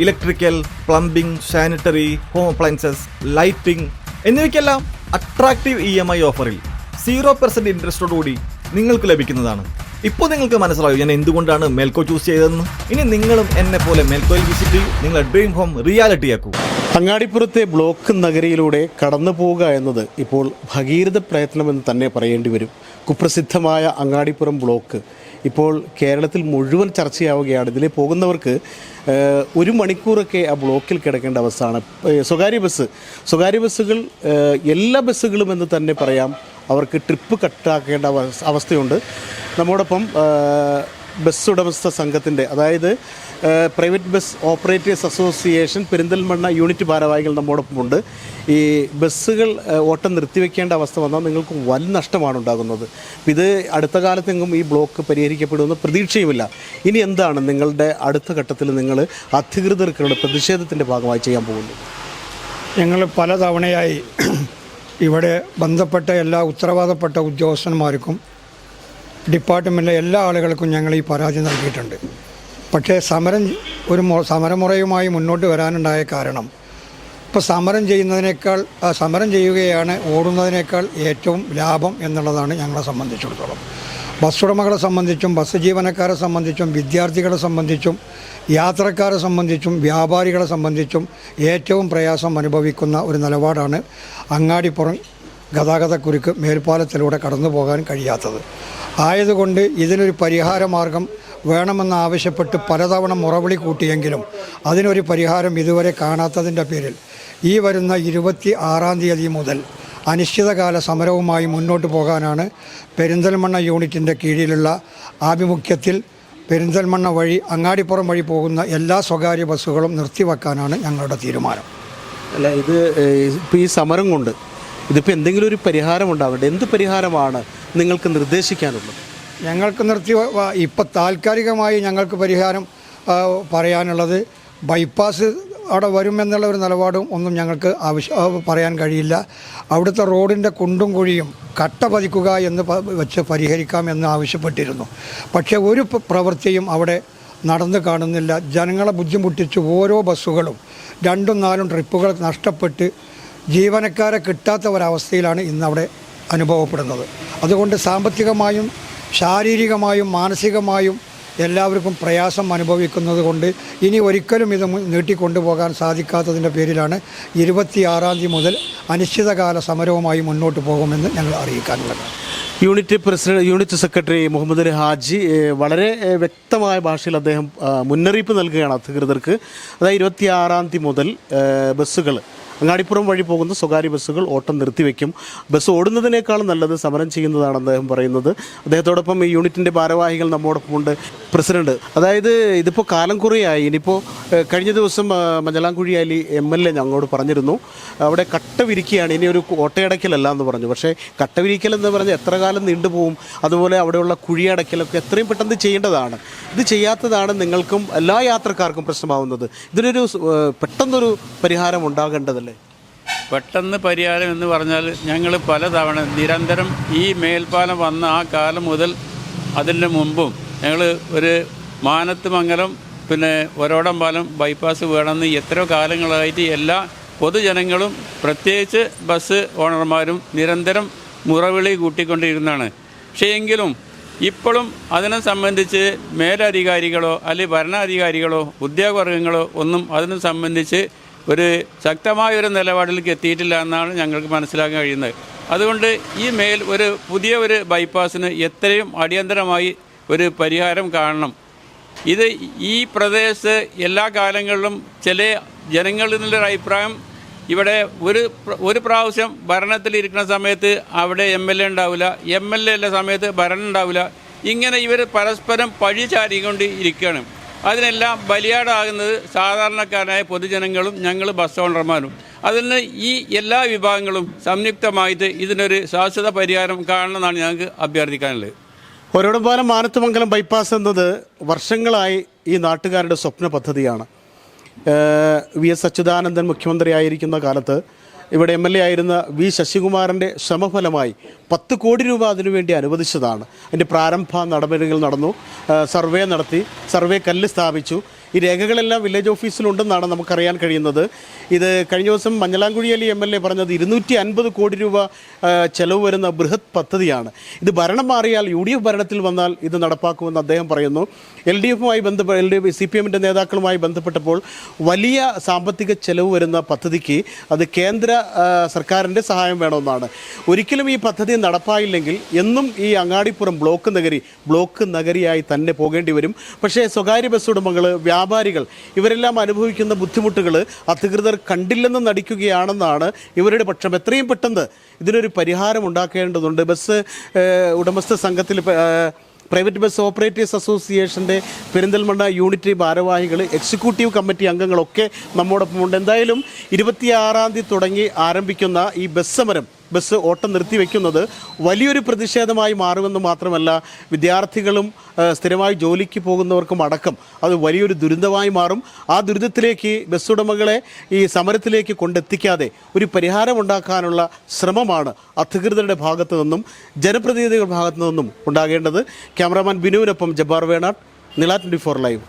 Electrical, plumbing, sanitary, home appliances, lighting എന്നിവയ്ക്കെല്ലാം attractive EMI ഓഫറിൽ 0% ഇൻട്രസ്റ്റോടുകൂടി നിങ്ങൾക്ക് ലഭിക്കുന്നതാണ്. ഇപ്പോൾ നിങ്ങൾക്ക് മനസ്സിലാവും ഞാൻ എന്തുകൊണ്ടാണ് മേൽക്കോ ചൂസ് ചെയ്തതെന്ന്. ഇനി നിങ്ങളും എന്നെ പോലെ മേൽക്കോയിൽ വിസിറ്റ് ചെയ്യൂ, നിങ്ങളുടെ ഡ്രീം ഹോം റിയാലിറ്റിയാക്കൂ. അങ്ങാടിപ്പുറത്തെ ബ്ലോക്ക് നഗരിയിലൂടെ കടന്നു പോവുക എന്നത് ഇപ്പോൾ ഭഗീരഥ പ്രയത്നമെന്ന് തന്നെ പറയേണ്ടി വരും. കുപ്രസിദ്ധമായ അങ്ങാടിപ്പുറം ബ്ലോക്ക് ഇപ്പോൾ കേരളത്തിൽ മുഴുവൻ ചർച്ചയാവുകയാണ്. ഇതിലെ പോകുന്നവർക്ക് 1 മണിക്കൂറൊക്കെ ആ ബ്ലോക്കിൽ കിടക്കേണ്ട അവസ്ഥയാണ്. സ്വകാര്യ ബസ്സുകൾ എല്ലാ ബസ്സുകളും എന്ന് തന്നെ പറയാം, അവർക്ക് ട്രിപ്പ് കട്ടാക്കേണ്ട അവസ്ഥയുണ്ട്. നമ്മോടൊപ്പം ബസ് ഉടമസ്ഥ സംഘത്തിൻ്റെ, അതായത് private bus operators association Perinthalmanna unit ഭാരവാഹികൾ നമ്മോടൊപ്പമുണ്ട്. ഈ ബസ്സുകൾ ഓട്ടം നിർത്തിവെക്കേണ്ട അവസ്ഥ വന്നാൽ നിങ്ങൾക്ക് വൻ നഷ്ടമാണ് ഉണ്ടാകുന്നത്. ഇത് അടുത്ത കാലത്തെങ്ങും ഈ ബ്ലോക്ക് പരിഹരിക്കപ്പെടുമെന്ന് പ്രതീക്ഷയുമില്ല. ഇനി എന്താണ് നിങ്ങളുടെ അടുത്ത ഘട്ടത്തിൽ നിങ്ങൾ അധികൃതർക്കുള്ള പ്രതിഷേധത്തിൻ്റെ ഭാഗമായി ചെയ്യാൻ പോകുന്നത്? ഞങ്ങൾ പലതവണയായി ഇവിടെ ബന്ധപ്പെട്ട എല്ലാ ഉത്തരവാദപ്പെട്ട ഉദ്യോഗസ്ഥന്മാർക്കും ഡിപ്പാർട്ട്മെൻറ്റിലെ എല്ലാ ആളുകൾക്കും ഞങ്ങൾ ഈ പരാതി നൽകിയിട്ടുണ്ട്. പക്ഷേ സമരമുറയുമായി മുന്നോട്ട് വരാനുണ്ടായ കാരണം, ഇപ്പോൾ സമരം ചെയ്യുകയാണ് ഓടുന്നതിനേക്കാൾ ഏറ്റവും ലാഭം എന്നുള്ളതാണ് ഞങ്ങളെ സംബന്ധിച്ചിടത്തോളം. ബസ് ഉടമകളെ സംബന്ധിച്ചും ബസ് ജീവനക്കാരെ സംബന്ധിച്ചും വിദ്യാർത്ഥികളെ സംബന്ധിച്ചും യാത്രക്കാരെ സംബന്ധിച്ചും വ്യാപാരികളെ സംബന്ധിച്ചും ഏറ്റവും പ്രയാസം അനുഭവിക്കുന്ന ഒരു നിലപാടാണ് അങ്ങാടിപ്പുറം ഗതാഗതക്കുരുക്ക് മേൽപ്പാലത്തിലൂടെ കടന്നു പോകാൻ കഴിയാത്തത്. ആയതുകൊണ്ട് ഇതിനൊരു പരിഹാര മാർഗം വേണമെന്നാവശ്യപ്പെട്ട് പലതവണ മുറവിളി കൂട്ടിയെങ്കിലും അതിനൊരു പരിഹാരം ഇതുവരെ കാണാത്തതിൻ്റെ പേരിൽ ഈ വരുന്ന 26-ാം തീയതി മുതൽ അനിശ്ചിതകാല സമരവുമായി മുന്നോട്ട് പോകാനാണ് പെരിന്തൽമണ്ണ യൂണിറ്റിൻ്റെ കീഴിലുള്ള ആഭിമുഖ്യത്തിൽ പെരിന്തൽമണ്ണ വഴി അങ്ങാടിപ്പുറം വഴി പോകുന്ന എല്ലാ സ്വകാര്യ ബസ്സുകളും നിർത്തിവെക്കാനാണ് ഞങ്ങളുടെ തീരുമാനം. അല്ല, ഇത് ഇപ്പോൾ ഈ സമരം കൊണ്ട് ഇതിപ്പോൾ എന്തെങ്കിലും ഒരു പരിഹാരം ഉണ്ടാകട്ടെ. എന്ത് പരിഹാരമാണ് നിങ്ങൾക്ക് നിർദ്ദേശിക്കാനുള്ളത്? ഞങ്ങൾക്ക് ഇപ്പോൾ താൽക്കാലികമായി ഞങ്ങൾക്ക് പരിഹാരം പറയാനുള്ളത് ബൈപ്പാസ് അവിടെ വരുമെന്നുള്ള ഒരു നിലപാടും ഒന്നും ഞങ്ങൾക്ക് പറയാൻ കഴിയില്ല. അവിടുത്തെ റോഡിൻ്റെ കുണ്ടും കുഴിയും കട്ട പതിക്കുക എന്ന് വെച്ച് പരിഹരിക്കാമെന്ന് ആവശ്യപ്പെട്ടിരുന്നു. പക്ഷേ ഒരു പ്രവൃത്തിയും അവിടെ നടന്നു കാണുന്നില്ല. ജനങ്ങളെ ബുദ്ധിമുട്ടിച്ച് ഓരോ ബസ്സുകളും 2-4 ട്രിപ്പുകൾ നഷ്ടപ്പെട്ട് ജീവനക്കാരെ കിട്ടാത്ത ഒരവസ്ഥയിലാണ് ഇന്നവിടെ അനുഭവപ്പെടുന്നത്. അതുകൊണ്ട് സാമ്പത്തികമായും ശാരീരികമായും മാനസികമായും എല്ലാവർക്കും പ്രയാസം അനുഭവിക്കുന്നത് കൊണ്ട് ഇനി ഒരിക്കലും ഇത് നീട്ടിക്കൊണ്ടുപോകാൻ സാധിക്കാത്തതിൻ്റെ പേരിലാണ് 26-ാം തീയതി മുതൽ അനിശ്ചിതകാല സമരവുമായി മുന്നോട്ട് പോകുമെന്ന് ഞങ്ങൾ അറിയിക്കാനുള്ളത്. യൂണിറ്റ് സെക്രട്ടറി മുഹമ്മദ് അലി ഹാജി വളരെ വ്യക്തമായ ഭാഷയിൽ അദ്ദേഹം മുന്നറിയിപ്പ് നൽകുകയാണ് അധികൃതർക്ക്. അതായത് 26-ാം തീയതി മുതൽ ബസ്സുകൾ അങ്ങാടിപ്പുറം വഴി പോകുന്ന സ്വകാര്യ ബസ്സുകൾ ഓട്ടം നിർത്തിവെക്കും. ബസ് ഓടുന്നതിനേക്കാളും നല്ലത് സമരം ചെയ്യുന്നതാണ് അദ്ദേഹം പറയുന്നത്. അദ്ദേഹത്തോടൊപ്പം ഈ യൂണിറ്റിൻ്റെ ഭാരവാഹികൾ നമ്മോടൊപ്പമുണ്ട്. പ്രസിഡന്റ്, അതായത് ഇതിപ്പോൾ കാലം കുറയായി. ഇനിയിപ്പോൾ കഴിഞ്ഞ ദിവസം മഞ്ഞളാംകുഴി അലി MLA ഞങ്ങളോട് പറഞ്ഞിരുന്നു അവിടെ കട്ട വിരിക്കുകയാണ്, ഇനി ഒരു ഓട്ടയടയ്ക്കലല്ല എന്ന് പറഞ്ഞു. പക്ഷേ കട്ട വിരിക്കൽ എന്ന് പറഞ്ഞാൽ എത്ര കാലം നീണ്ടുപോകും. അതുപോലെ അവിടെയുള്ള കുഴിയടയ്ക്കലൊക്കെ എത്രയും പെട്ടെന്ന് ചെയ്യേണ്ടതാണ്. ഇത് ചെയ്യാത്തതാണ് നിങ്ങൾക്കും എല്ലാ യാത്രക്കാർക്കും പ്രശ്നമാവുന്നത്. ഇതിനൊരു പെട്ടെന്നൊരു പരിഹാരം ഉണ്ടാകേണ്ടതല്ലേ? പെട്ടെന്ന് പരിഹാരം എന്ന് പറഞ്ഞാൽ ഞങ്ങൾ പലതവണ നിരന്തരം ഈ മേൽപ്പാലം വന്ന ആ കാലം മുതൽ അതിൻ്റെ മുമ്പും ഞങ്ങൾ ഒരു മാനത്തുമംഗലം പിന്നെ ഒരോടം പാലം ബൈപ്പാസ് വേണമെന്ന് എത്രയോ കാലങ്ങളായിട്ട് എല്ലാ പൊതുജനങ്ങളും പ്രത്യേകിച്ച് ബസ് ഓണർമാരും നിരന്തരം മുറവിളി കൂട്ടിക്കൊണ്ടിരുന്നതാണ്. പക്ഷേ എങ്കിലും ഇപ്പോഴും അതിനെ സംബന്ധിച്ച് മേലധികാരികളോ അല്ലെങ്കിൽ ഭരണാധികാരികളോ ഉദ്യോഗവർഗങ്ങളോ ഒന്നും അതിനെ സംബന്ധിച്ച് ഒരു ശക്തമായൊരു നിലപാടിലേക്ക് എത്തിയിട്ടില്ല എന്നാണ് ഞങ്ങൾക്ക് മനസ്സിലാക്കാൻ കഴിയുന്നത്. അതുകൊണ്ട് ഈ ഒരു പുതിയ ഒരു ബൈപ്പാസിന് എത്രയും അടിയന്തരമായി ഒരു പരിഹാരം കാണണം. ഇത് ഈ പ്രദേശത്ത് എല്ലാ കാലങ്ങളിലും ചില ജനങ്ങളിൽ നിന്നുള്ളൊരു അഭിപ്രായം, ഇവിടെ ഒരു പ്രാവശ്യം ഭരണത്തിലിരിക്കുന്ന സമയത്ത് അവിടെ MLA ഉണ്ടാവില്ല, MLA ഉള്ള സമയത്ത് ഭരണം ഉണ്ടാവില്ല. ഇങ്ങനെ ഇവർ പരസ്പരം പഴി ചാരിക്കൊണ്ട് ഇരിക്കുകയാണ്. അതിനെല്ലാം ബലിയാടാകുന്നത് സാധാരണക്കാരായ പൊതുജനങ്ങളും ഞങ്ങൾ ബസ് ഓണർമാരും. അതിന് ഈ എല്ലാ വിഭാഗങ്ങളും സംയുക്തമായിട്ട് ഇതിനൊരു ശാശ്വത പരിഹാരം കാണണമെന്നാണ് ഞങ്ങൾക്ക് അഭ്യർത്ഥിക്കാനുള്ളത്. ഒരോടം പാലം മാനത്തുമംഗലം ബൈപ്പാസ് എന്നത് വർഷങ്ങളായി ഈ നാട്ടുകാരുടെ സ്വപ്ന പദ്ധതിയാണ്. VS അച്യുതാനന്ദൻ മുഖ്യമന്ത്രിയായിരിക്കുന്ന കാലത്ത് ഇവിടെ MLA ആയിരുന്ന V ശശികുമാറിൻ്റെ ശ്രമഫലമായി 10 കോടി രൂപ അതിനുവേണ്ടി അനുവദിച്ചതാണ്. അതിൻ്റെ പ്രാരംഭ നടപടികൾ നടന്നു, സർവേ നടത്തി, സർവേ കല്ല് സ്ഥാപിച്ചു. ഈ രേഖകളെല്ലാം വില്ലേജ് ഓഫീസിലുണ്ടെന്നാണ് നമുക്കറിയാൻ കഴിയുന്നത്. ഇത് കഴിഞ്ഞ ദിവസം മഞ്ഞളാംകുഴി MLA പറഞ്ഞത് 250 കോടി രൂപ ചെലവ് വരുന്ന ബൃഹത് പദ്ധതിയാണ്. ഇത് ഭരണം മാറിയാൽ UDF ഭരണത്തിൽ വന്നാൽ ഇത് നടപ്പാക്കുമെന്ന് അദ്ദേഹം പറയുന്നു. LDFുമായി CPMൻ്റെ നേതാക്കളുമായി ബന്ധപ്പെട്ടപ്പോൾ വലിയ സാമ്പത്തിക ചെലവ് വരുന്ന പദ്ധതിക്ക് അത് കേന്ദ്ര സർക്കാരിൻ്റെ സഹായം വേണമെന്നാണ്. ഒരിക്കലും ഈ പദ്ധതി നടപ്പായില്ലെങ്കിൽ എന്നും ഈ അങ്ങാടിപ്പുറം ബ്ലോക്ക് നഗരിയായി തന്നെ പോകേണ്ടി വരും. പക്ഷേ സ്വകാര്യ ബസ് ഉടമകൾ, വ്യാപാരികൾ ഇവരെല്ലാം അനുഭവിക്കുന്ന ബുദ്ധിമുട്ടുകൾ അധികൃതർ കണ്ടില്ലെന്ന് നടിക്കുകയാണെന്നാണ് ഇവരുടെ പക്ഷം. എത്രയും പെട്ടെന്ന് ഇതിനൊരു പരിഹാരം ഉണ്ടാക്കേണ്ടതുണ്ട്. ബസ് ഉടമസ്ഥ സംഘത്തിൽ പ്രൈവറ്റ് ബസ് ഓപ്പറേറ്റേഴ്സ് അസോസിയേഷൻ്റെ പെരിന്തൽമണ്ണ യൂണിറ്റ് ഭാരവാഹികൾ, എക്സിക്യൂട്ടീവ് കമ്മിറ്റി അംഗങ്ങളൊക്കെ നമ്മോടൊപ്പമുണ്ട്. എന്തായാലും 26-ാം തീയതി തുടങ്ങി ആരംഭിക്കുന്ന ഈ ബസ് സമരം, ബസ് ഓട്ടം നിർത്തിവെക്കുന്നത് വലിയൊരു പ്രതിഷേധമായി മാറുമെന്ന് മാത്രമല്ല, വിദ്യാർത്ഥികളും സ്ഥിരമായി ജോലിക്ക് പോകുന്നവർക്കും അടക്കം അത് വലിയൊരു ദുരന്തമായി മാറും. ആ ദുരിതത്തിലേക്ക് ബസ് ഉടമകളെ ഈ സമരത്തിലേക്ക് കൊണ്ടെത്തിക്കാതെ ഒരു പരിഹാരം ഉണ്ടാക്കാനുള്ള ശ്രമമാണ് അധികൃതരുടെ ഭാഗത്തു നിന്നും ജനപ്രതിനിധികളുടെ ഭാഗത്തു നിന്നും ഉണ്ടാകേണ്ടത്. ക്യാമറാമാൻ ബിനുവിനൊപ്പം ജബ്ബാർ വേണാട്, നില 24 ലൈവ്.